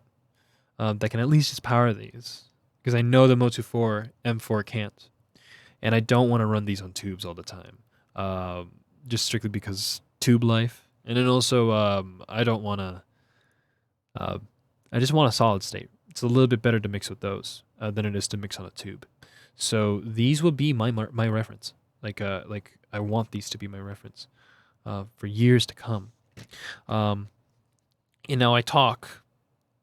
that can at least just power these, because I know the Motu 4 M4 can't, and I don't want to run these on tubes all the time, just strictly because tube life, and then also I don't want to. I just want a solid state. It's a little bit better to mix with those than it is to mix on a tube. So these will be my reference. Like I want these to be my reference for years to come. And now I talk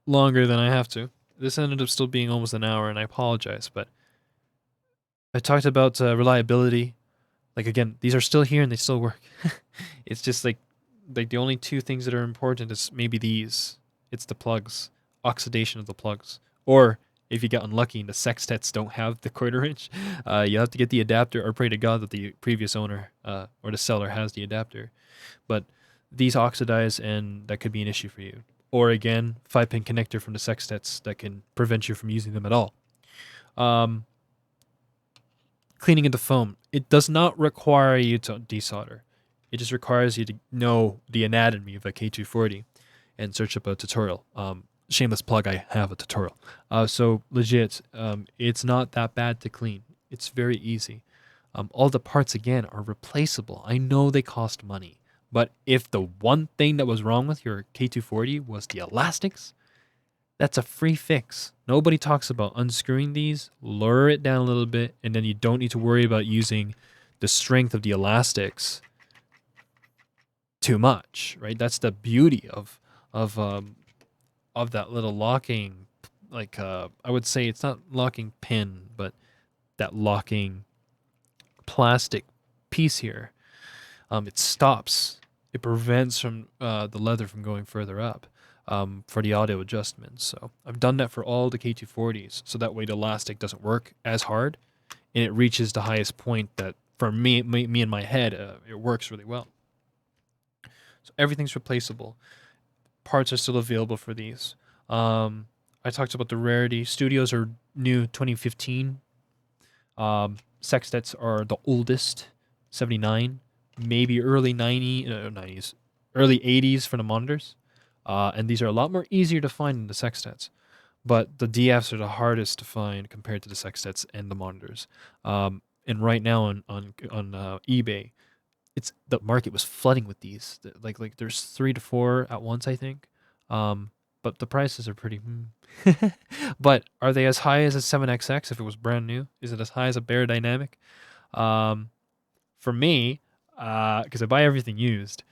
longer than I have to. this ended up still being almost an hour, and I apologize, but I talked about reliability. Like again, these are still here and they still work. It's just like the only two things that are important is maybe these. It's the plugs, oxidation of the plugs, or if you get unlucky and the sextets don't have the quarter inch, you have to get the adapter or pray to God that the previous owner or the seller has the adapter. But these oxidize and that could be an issue for you. Or again, 5-pin connector from the sextets that can prevent you from using them at all. Cleaning into foam. It does not require you to desolder. It just requires you to know the anatomy of a K240 and search up a tutorial. Shameless plug, I have a tutorial. So legit, it's not that bad to clean. It's very easy. All the parts, again, are replaceable. I know they cost money. But if the one thing that was wrong with your K240 was the elastics, that's a free fix. Nobody talks about unscrewing these, lower it down a little bit, and then you don't need to worry about using the strength of the elastics too much, right? That's the beauty of that little locking, like I would say it's not locking pin, but that locking plastic piece here. It stops. It prevents from the leather from going further up. For the audio adjustments. So I've done that for all the K240s, so that way the elastic doesn't work as hard, and it reaches the highest point that for me in my head, it works really well. So everything's replaceable. Parts are still available for these. I talked about the rarity. Studios are new 2015. Sextets are the oldest, 79, maybe early 90s, early 80s for the monitors. And these are a lot more easier to find than the sextets. But the DFs are the hardest to find compared to the sextets and the monitors. And right now on eBay, the market was flooding with these. Like there's 3 to 4 at once, I think. But the prices are pretty. But are they as high as a 7XX if it was brand new? Is it as high as a Bear Dynamic? For me, because I buy everything used,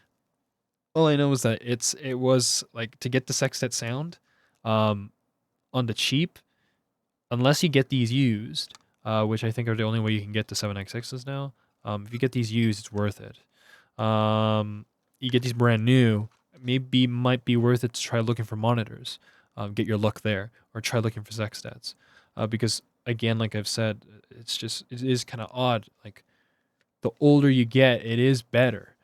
all I know is that it was like to get the sextet sound on the cheap, unless you get these used, which I think are the only way you can get the 7XXs now. If you get these used, it's worth it. You get these brand new, maybe might be worth it to try looking for monitors, get your luck there, or try looking for sextets. Because again, like I've said, it is kind of odd. Like the older you get, it is better.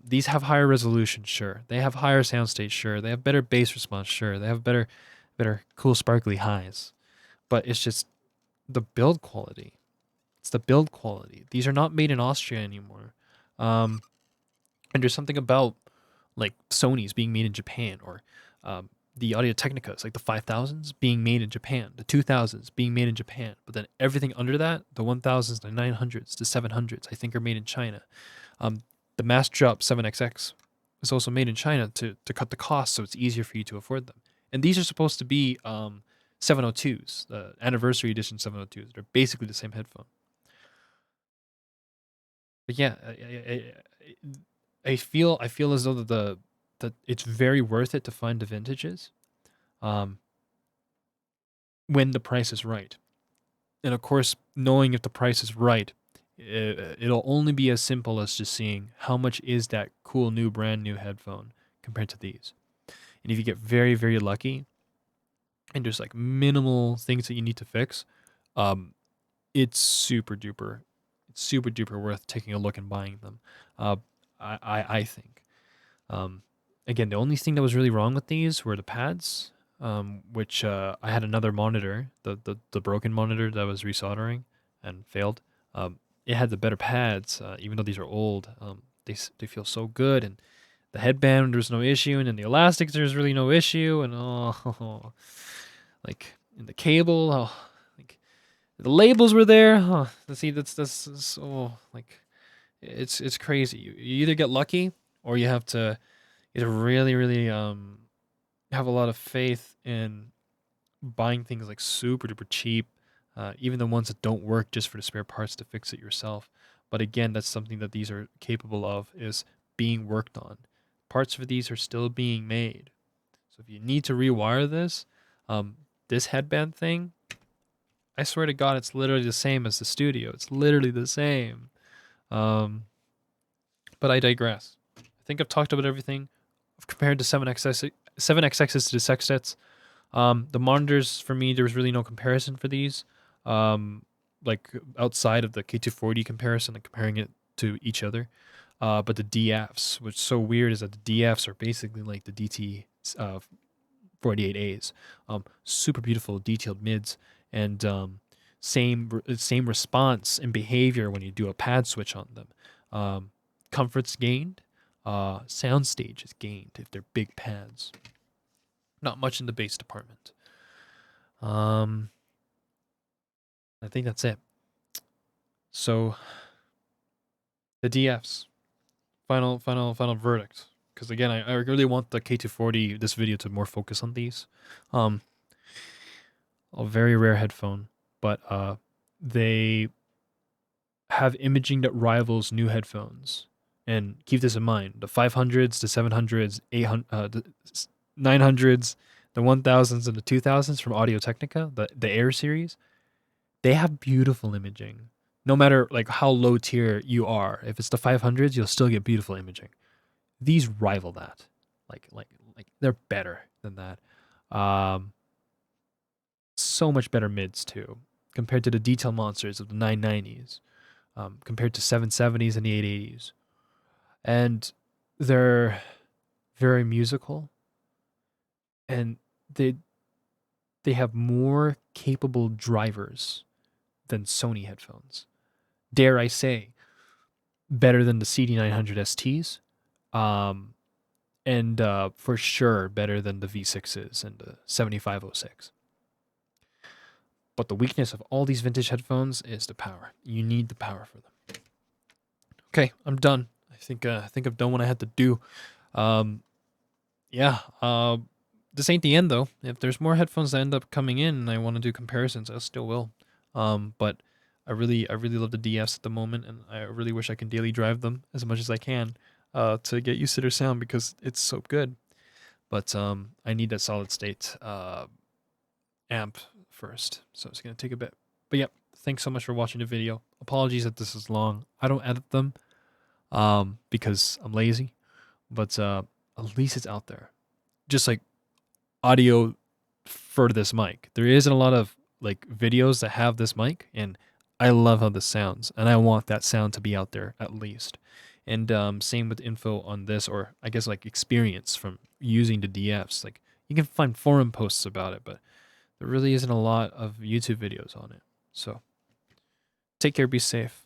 These have higher resolution, sure. They have higher sound state, sure. They have better bass response, sure. They have better cool sparkly highs. But it's just the build quality. It's the build quality. These are not made in Austria anymore. And there's something about like Sony's being made in Japan, or the Audio Technicas, like the 5000s being made in Japan, the 2000s being made in Japan. But then everything under that, the 1000s, the 900s, the 700s, I think are made in China. The Mass Drop 7XX is also made in China to cut the cost, so it's easier for you to afford them. And these are supposed to be 702s, the anniversary edition 702s. They're basically the same headphone. But yeah, I feel as though that it's very worth it to find the vintages, when the price is right. And of course, knowing if the price is right, it'll only be as simple as just seeing how much is that cool new brand new headphone compared to these. And if you get very, very lucky and there's like minimal things that you need to fix, it's super duper worth taking a look and buying them. I think. Again, the only thing that was really wrong with these were the pads, which I had another monitor, the broken monitor that was resoldering and failed. It had the better pads, even though these are old. They feel so good, and the headband there's no issue, and in the elastics there's really no issue, and like in the cable, like the labels were there. See, that's like it's crazy. You either get lucky or you have to either really have a lot of faith in buying things like super duper cheap, even the ones that don't work, just for the spare parts to fix it yourself. But again, that's something that these are capable of, is being worked on. Parts for these are still being made. So if you need to rewire this, this headband thing, I swear to God, it's literally the same as the studio. It's literally the same. But I digress. I think I've talked about everything. I've compared the 7XXs to the sextets. The monitors, for me, there was really no comparison for these. Like outside of the K240 comparison and comparing it to each other. But the DFs, which is so weird, is that the DFs are basically like the DT 48As. Super beautiful, detailed mids, and same response and behavior when you do a pad switch on them. Comfort's gained, soundstage is gained if they're big pads. Not much in the bass department. I think that's it. So the DFs, final verdict. Because again, I really want the K240, this video, to more focus on these. A very rare headphone, but they have imaging that rivals new headphones. And keep this in mind: the 500s, the 700s, 800, the 900s, the 1000s, and the 2000s from Audio Technica, the Air series, they have beautiful imaging. No matter like how low tier you are, if it's the 500s, you'll still get beautiful imaging. These rival that, like they're better than that. So much better mids too, compared to the detail monsters of the 990s, compared to 770s and the 880s, and they're very musical, and they have more capable drivers than Sony headphones. Dare I say, better than the CD900 STs. And for sure better than the V6s and the 7506. But the weakness of all these vintage headphones is the power. You need the power for them. Okay, I'm done. I think I've done what I had to do. This ain't the end though. If there's more headphones that end up coming in and I want to do comparisons, I still will. But I really love the DFs at the moment, and I really wish I can daily drive them as much as I can. To get used to their sound because it's so good. But I need that solid state amp first, so it's going to take a bit. But yeah, thanks so much for watching the video. Apologies that this is long. I don't edit them because I'm lazy, but at least it's out there. Just like audio for this mic. There isn't a lot of like videos that have this mic, and I love how this sounds, and I want that sound to be out there at least. And same with info on this, or I guess like experience from using the DFs. Like you can find forum posts about it, but there really isn't a lot of YouTube videos on it. So take care, be safe.